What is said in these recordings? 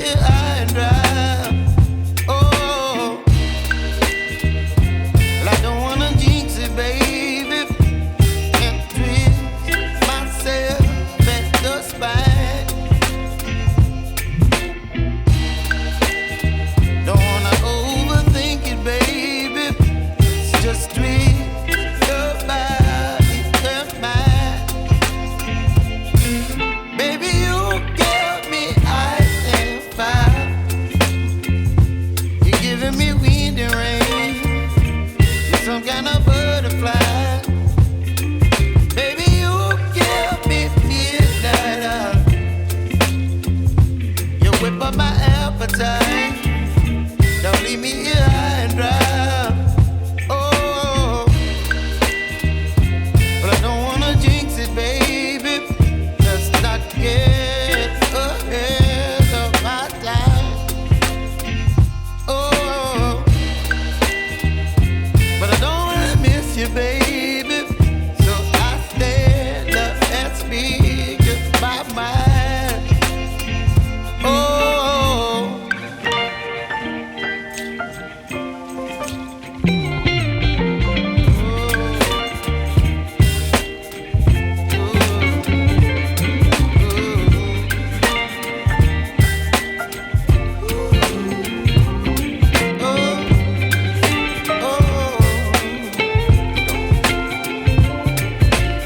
here high and dry. Oh, well, I don't wanna jinx it, baby, and twist myself at the spine. Don't wanna overthink it, baby. It's just twist your body and mine. Baby, you give me ice and fire. You're giving me wind and rain. You're some kind of butterfly. Baby, you give me midnight. You whip up my appetite. Don't leave me here high and dry. Oh, but I don't wanna jinx it, baby. Let's not get ahead of my time. Oh, but I don't wanna miss you, baby. So I stand up and speak just my mind. Oh.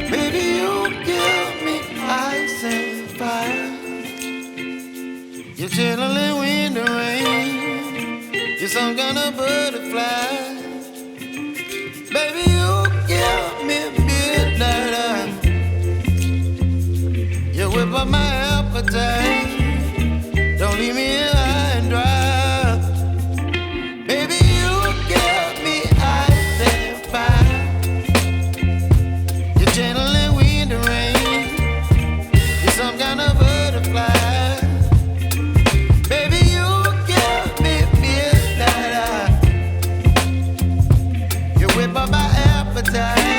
Baby, you give me ice and fire. You're chilling wind and rain. You're some kind of butterfly. Baby, you give me midnight. You whip up my appetite. Don't leave me here high and dry. Baby, you give me ice and fire. You're channeling wind and rain. You're some kind of butterfly. Baby, you give me midnight. You whip up my appetite.